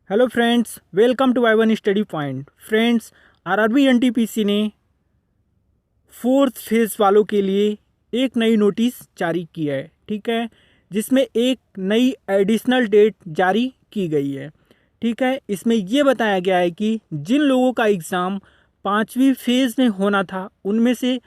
Hello friends, welcome to Y1 study point. Friends, RRB NTPC ने fourth phase वालों के लिए एक नई नोटिस जारी की है, ठीक है, जिसमें एक नई एडिशनल डेट जारी की गई है, ठीक है। इसमें यह बताया गया है कि जिन लोगों का एग्ज़ाम पाँचवीं फेज़ में होना था उनमें से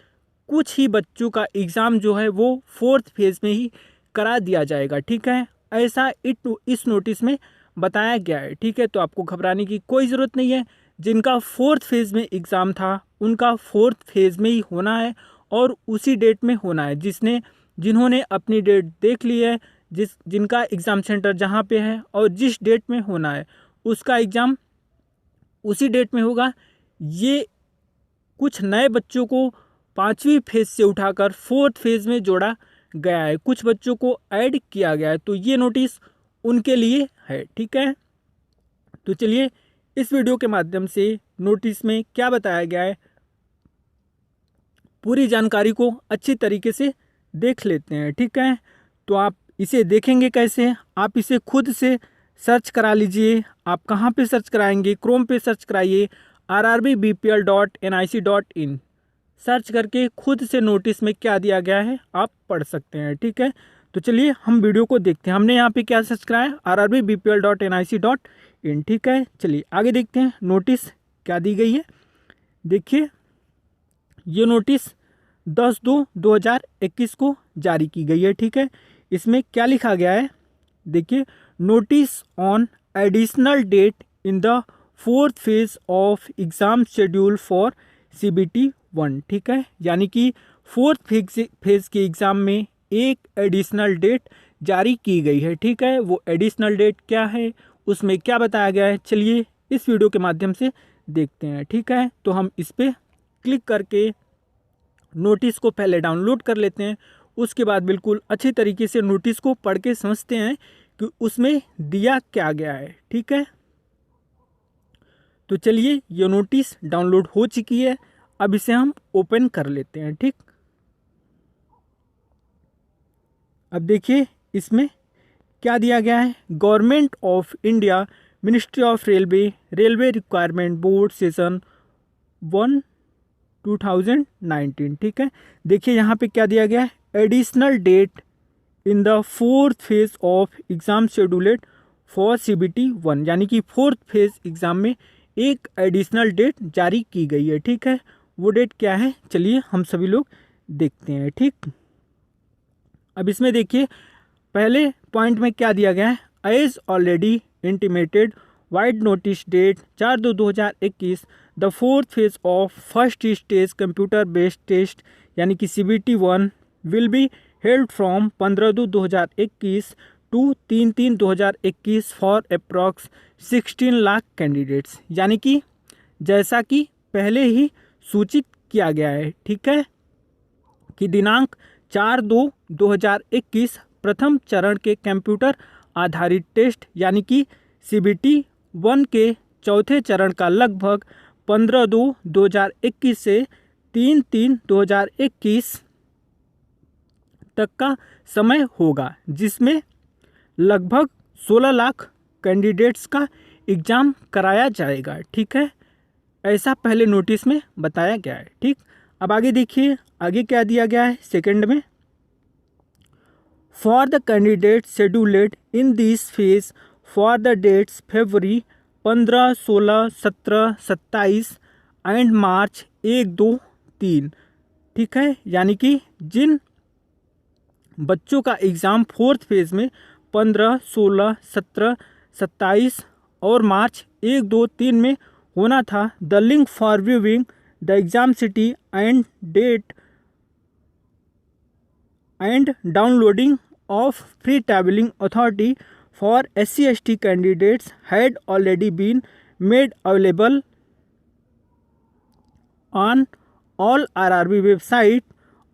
कुछ ही बच्चों का एग्ज़ाम जो है वो फोर्थ फेज़ में ही करा दिया जाएगा, ठीक है। ऐसा इस नोटिस में बताया गया है, ठीक है। तो आपको घबराने की कोई ज़रूरत नहीं है। जिनका फोर्थ फेज़ में एग्ज़ाम था उनका फोर्थ फेज़ में ही होना है और उसी डेट में होना है। जिन्होंने अपनी डेट देख ली है, जिनका एग्ज़ाम सेंटर जहाँ पे है और जिस डेट में होना है उसका एग्ज़ाम उसी डेट में होगा। ये कुछ नए बच्चों को पाँचवीं फेज़ से उठाकर फोर्थ फेज़ में जोड़ा गया है, कुछ बच्चों को ऐड किया गया है, तो ये नोटिस उनके लिए है, ठीक है। तो चलिए इस वीडियो के माध्यम से नोटिस में क्या बताया गया है पूरी जानकारी को अच्छी तरीके से देख लेते हैं, ठीक है। तो आप इसे देखेंगे कैसे, आप इसे खुद से सर्च करा लीजिए। आप कहाँ पे सर्च कराएंगे? क्रोम पे सर्च कराइए rrbpl.nic.in। सर्च करके खुद से नोटिस में क्या दिया गया है आप पढ़ सकते हैं, ठीक है। तो चलिए हम वीडियो को देखते हैं। हमने यहाँ पे क्या सर्च कराया? rrbpl.nic.in, ठीक है। चलिए आगे देखते हैं नोटिस क्या दी गई है। देखिए, ये नोटिस 10/2/2021 को जारी की गई है, ठीक है। इसमें क्या लिखा गया है? देखिए, notice on additional date in the fourth phase of exam schedule for CBT 1, ठीक है। यानी कि फोर्थ फेज के एग्ज़ाम में एक एडिशनल डेट जारी की गई है, ठीक है। वो एडिशनल डेट क्या है, उसमें क्या बताया गया है, चलिए इस वीडियो के माध्यम से देखते हैं, ठीक है। तो हम इस पर क्लिक करके नोटिस को पहले डाउनलोड कर लेते हैं, उसके बाद बिल्कुल अच्छी तरीके से नोटिस को पढ़ के समझते हैं कि उसमें दिया क्या गया है, ठीक है। तो चलिए, ये नोटिस डाउनलोड हो चुकी है, अब इसे हम ओपन कर लेते हैं, ठीक। अब देखिए इसमें क्या दिया गया है। Government of India, ministry of railway requirement board session 1 2019, ठीक है। देखिए यहाँ पे क्या दिया गया है, additional date in the fourth phase of exam scheduled for CBT 1, यानी कि फोर्थ फेज एग्ज़ाम में एक एडिशनल डेट जारी की गई है, ठीक है। वो डेट क्या है, चलिए हम सभी लोग देखते हैं, ठीक। अब इसमें देखिए पहले पॉइंट में क्या दिया गया है, as already intimated vide notice date 4/2/2021 the fourth phase of first stage computer based test यानी कि CBT 1 will be held from 15/2/2021 to 3/3/2021 for approx 16 lakh candidates, यानी कि जैसा कि पहले ही सूचित किया गया है, ठीक है, कि दिनांक 4/2/2021 प्रथम चरण के कंप्यूटर आधारित टेस्ट यानी कि CBT 1 के चौथे चरण का लगभग 15/2/2021 से 3/3/2021 तक का समय होगा, जिसमें लगभग 16 लाख कैंडिडेट्स का एग्ज़ाम कराया जाएगा, ठीक है। ऐसा पहले नोटिस में बताया गया है, ठीक। अब आगे देखिए, आगे क्या दिया गया है सेकंड में, for the candidate scheduled in this phase for the dates February 15, 16, 17, 27 and March 1, 2, 3, ठीक है। यानी कि जिन बच्चों का एग्ज़ाम फोर्थ फेज में 15, 16, 17, 27 और March 1, 2, 3 में होना था, the link for viewing the exam city and date and downloading of free travelling authority for SC/ST candidates had already been made available on all RRB website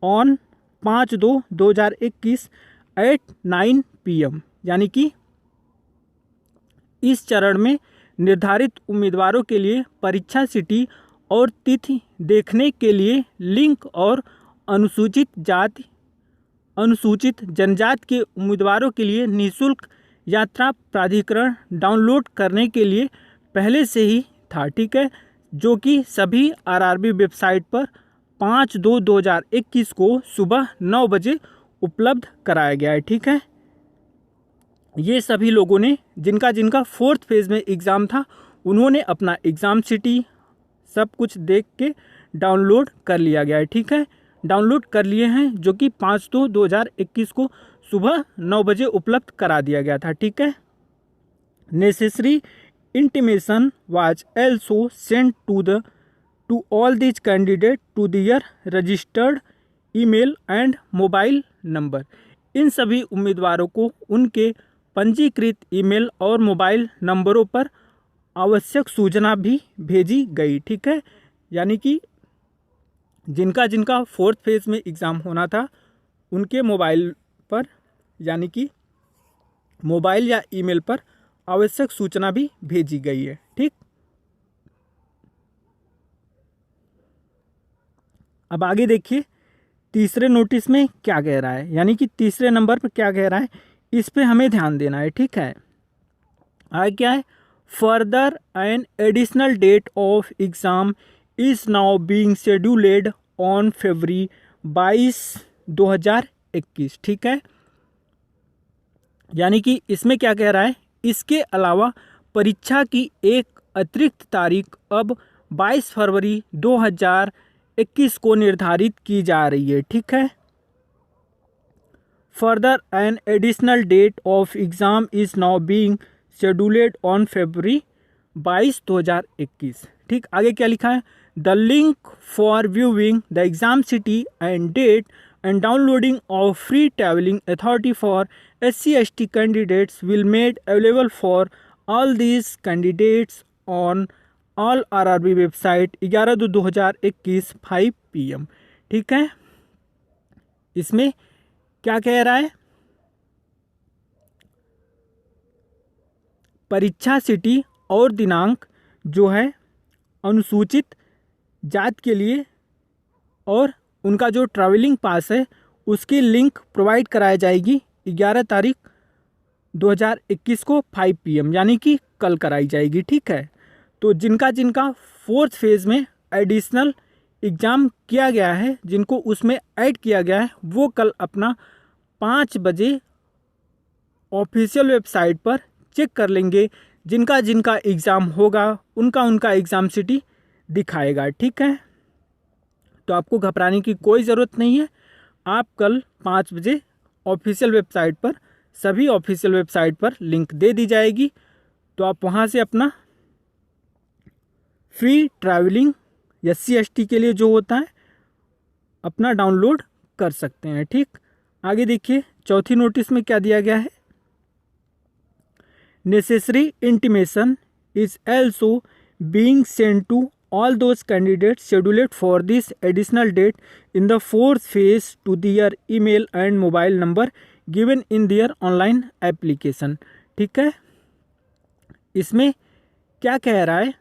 on 5/2/2021 at 9 PM, यानी कि इस चरण में निर्धारित उम्मीदवारों के लिए परीक्षा सिटी और तिथि देखने के लिए लिंक और अनुसूचित जनजाति के उम्मीदवारों के लिए निःशुल्क यात्रा प्राधिकरण डाउनलोड करने के लिए पहले से ही था, ठीक है, जो कि सभी आरआरबी वेबसाइट पर 5/2/2021 को सुबह 9 बजे उपलब्ध कराया गया है, ठीक है। ये सभी लोगों ने जिनका जिनका 4th फेज़ में एग्ज़ाम था उन्होंने अपना एग्ज़ाम सिटी सब कुछ देख के डाउनलोड कर लिया गया है, ठीक है, डाउनलोड कर लिए हैं, जो कि 5/2/2021 को सुबह 9 बजे उपलब्ध करा दिया गया था, ठीक है। Necessary intimation was also sent to all these candidates to their registered email and mobile number. इन सभी उम्मीदवारों को उनके पंजीकृत ईमेल और मोबाइल नंबरों पर आवश्यक सूचना भी भेजी गई, ठीक है। यानी कि जिनका जिनका 4th फेज़ में एग्ज़ाम होना था उनके मोबाइल पर, यानी कि मोबाइल या ईमेल पर आवश्यक सूचना भी भेजी गई है, ठीक। अब आगे देखिए तीसरे नोटिस में क्या कह रहा है, यानी कि तीसरे नंबर पर क्या कह रहा है, इस पे हमें ध्यान देना है, ठीक है। आगे क्या है, further an additional date of exam is now being scheduled on February 22, 2021, ठीक है। यानी कि इसमें क्या कह रहा है, इसके अलावा परीक्षा की एक अतिरिक्त तारीख अब 22 फरवरी 2021 को निर्धारित की जा रही है, ठीक है। Further an additional date of exam is now being scheduled on February 22, 2021, ठीक। आगे क्या लिखा है, the link for viewing the exam city and date and downloading of free traveling authority for SC/ST candidates will made available for all these candidates on all RRB website 11/2/2021 5 PM, ठीक है। इसमें क्या कह रहा है, परीक्षा सिटी और दिनांक जो है अनुसूचित जाति के लिए और उनका जो ट्रैवलिंग पास है उसकी लिंक प्रोवाइड कराई जाएगी 11 तारीख 2021 को 5 PM, यानी कि कल कराई जाएगी, ठीक है। तो जिनका जिनका 4th फेज़ में एडिशनल एग्ज़ाम किया गया है, जिनको उसमें ऐड किया गया है, वो कल अपना 5 बजे ऑफिशियल वेबसाइट पर चेक कर लेंगे। जिनका जिनका एग्ज़ाम होगा उनका उनका एग्ज़ाम सिटी दिखाएगा, ठीक है। तो आपको घबराने की कोई ज़रूरत नहीं है, आप कल 5 बजे ऑफिशियल वेबसाइट पर, सभी ऑफिशियल वेबसाइट पर लिंक दे दी जाएगी, तो आप वहाँ से अपना फ्री ट्रैवलिंग SC/ST के लिए जो होता है अपना डाउनलोड कर सकते हैं, ठीक। आगे देखिए चौथी नोटिस में क्या दिया गया है, necessary intimation is also being sent to all those candidates scheduled for this additional date in the 4th phase to their email and mobile number given in their online application, ठीक है। इसमें क्या कह रहा है,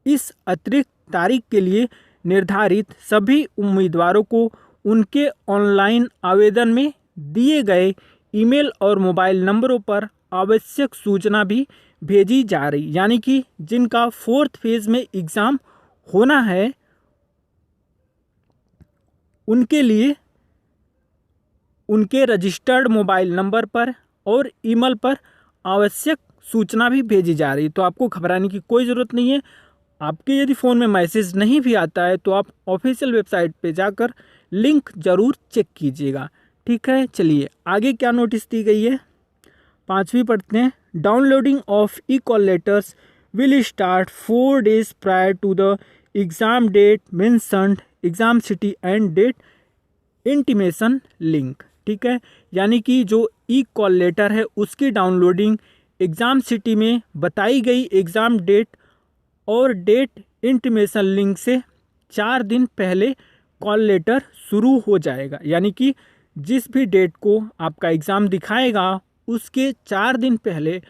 इस अतिरिक्त तारीख के लिए निर्धारित सभी उम्मीदवारों को उनके ऑनलाइन आवेदन में दिए गए ईमेल और मोबाइल नंबरों पर आवश्यक सूचना भी भेजी जा रही, यानी कि जिनका 4th फेज़ में एग्ज़ाम होना है उनके लिए उनके रजिस्टर्ड मोबाइल नंबर पर और ईमेल पर आवश्यक सूचना भी भेजी जा रही है। तो आपको घबराने की कोई ज़रूरत नहीं है। आपके यदि फ़ोन में मैसेज नहीं भी आता है तो आप ऑफिशियल वेबसाइट पे जाकर लिंक ज़रूर चेक कीजिएगा, ठीक है। चलिए आगे क्या नोटिस दी गई है, 5वीं पढ़ते हैं। Downloading of e call letters will start 4 days prior to the exam date mentioned exam city and date intimation link, ठीक है। यानी कि जो ई-कॉल लेटर है उसकी डाउनलोडिंग एग्ज़ाम सिटी में बताई गई एग्ज़ाम डेट और डेट इंटीमेशन लिंक से 4 दिन पहले कॉल लेटर शुरू हो जाएगा। यानी कि जिस भी डेट को आपका एग्ज़ाम दिखाएगा उसके 4 दिन पहले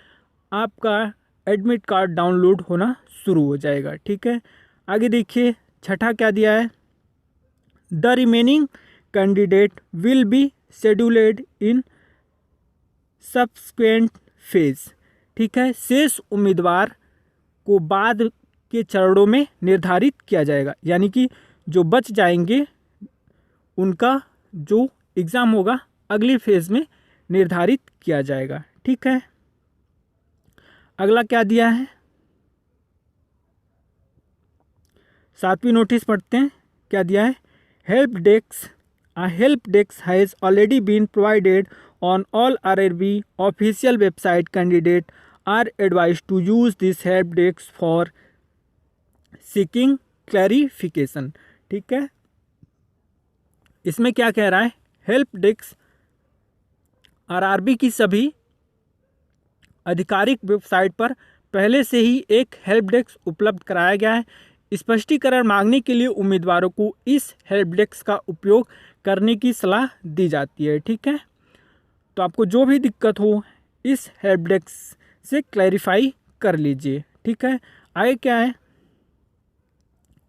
आपका एडमिट कार्ड डाउनलोड होना शुरू हो जाएगा, ठीक है। आगे देखिए छठा क्या दिया है, the remaining candidate will be scheduled in subsequent phase, ठीक है। शेष उम्मीदवार को बाद के चरणों में निर्धारित किया जाएगा, यानी कि जो बच जाएंगे उनका जो एग्ज़ाम होगा अगली फेज में निर्धारित किया जाएगा, ठीक है। अगला क्या दिया है, 7वीं नोटिस पढ़ते हैं। क्या दिया है, help desk has already been provided on all RRB official website. Candidate are advised to use this help desk for seeking clarification, ठीक है। इसमें क्या कह रहा है, हेल्प डेस्क RRB की सभी आधिकारिक वेबसाइट पर पहले से ही एक हेल्प डेस्क उपलब्ध कराया गया है। स्पष्टीकरण मांगने के लिए उम्मीदवारों को इस हेल्प डेस्क का उपयोग करने की सलाह दी जाती है, ठीक है। तो आपको जो भी दिक्कत हो इस हेल्प डेस्क से क्लैरिफाई कर लीजिए, ठीक है। आगे क्या है,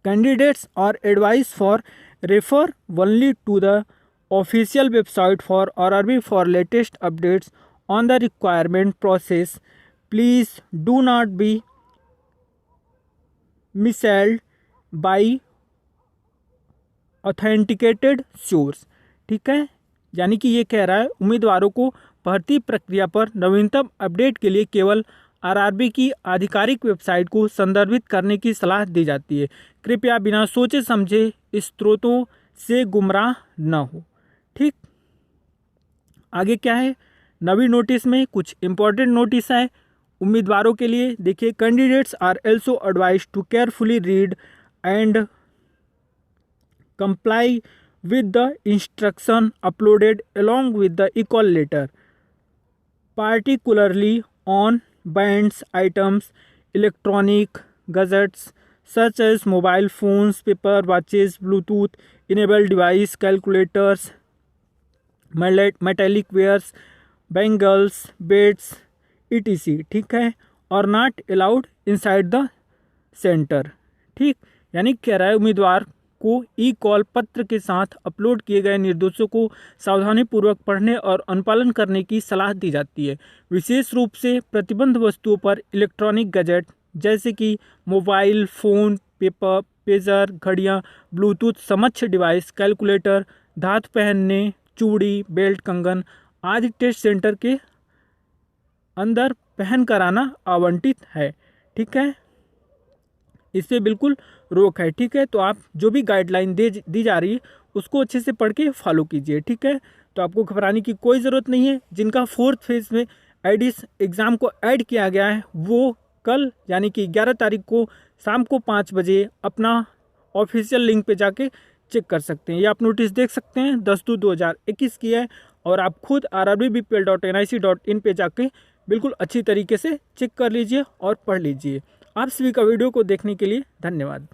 candidates are advise for refer only to the official website for RRB for latest updates on the requirement process. Please do not be misled by authenticated source, ठीक है। यानी कि ये कह रहा है उम्मीदवारों को भर्ती प्रक्रिया पर नवीनतम अपडेट के लिए केवल RRB की आधिकारिक वेबसाइट को संदर्भित करने की सलाह दी जाती है। कृपया बिना सोचे समझे स्रोतों से गुमराह न हो, ठीक। आगे क्या है, नवी नोटिस में कुछ इंपॉर्टेंट नोटिस है उम्मीदवारों के लिए। देखिए, candidates are also advised to carefully read and comply with the instruction uploaded along with the equal letter, particularly on banned items, electronic gadgets such as mobile phones, paper watches, Bluetooth enabled device, calculators, metallic wares, bangles, beds etc, ठीक है, और not allowed inside the centre, ठीक। यानी कह रहा है उम्मीदवार को ई-कॉल पत्र के साथ अपलोड किए गए निर्देशों को सावधानीपूर्वक पढ़ने और अनुपालन करने की सलाह दी जाती है। विशेष रूप से प्रतिबंध वस्तुओं पर इलेक्ट्रॉनिक गैजेट जैसे कि मोबाइल फ़ोन, पेपर, पेजर, घड़ियाँ, ब्लूटूथ समक्ष डिवाइस, कैलकुलेटर, धातु पहनने, चूड़ी, बेल्ट, कंगन आदि टेस्ट सेंटर के अंदर पहन कर आना आवंटित है, ठीक है। इससे बिल्कुल रोक है, ठीक है। तो आप जो भी गाइडलाइन दी जा रही है उसको अच्छे से पढ़ के फॉलो कीजिए, ठीक है। तो आपको घबराने की कोई ज़रूरत नहीं है। जिनका 4th फेज में एडिस एग्ज़ाम को ऐड किया गया है वो कल यानी कि 11 तारीख को शाम को 5 बजे अपना ऑफिशियल लिंक पे जाके चेक कर सकते हैं। ये आप नोटिस देख सकते हैं 10/2/2021 की है, और आप खुद rrbpl.nic.in पे जाके बिल्कुल अच्छी तरीके से चेक कर लीजिए और पढ़ लीजिए। आप सभी का वीडियो को देखने के लिए धन्यवाद।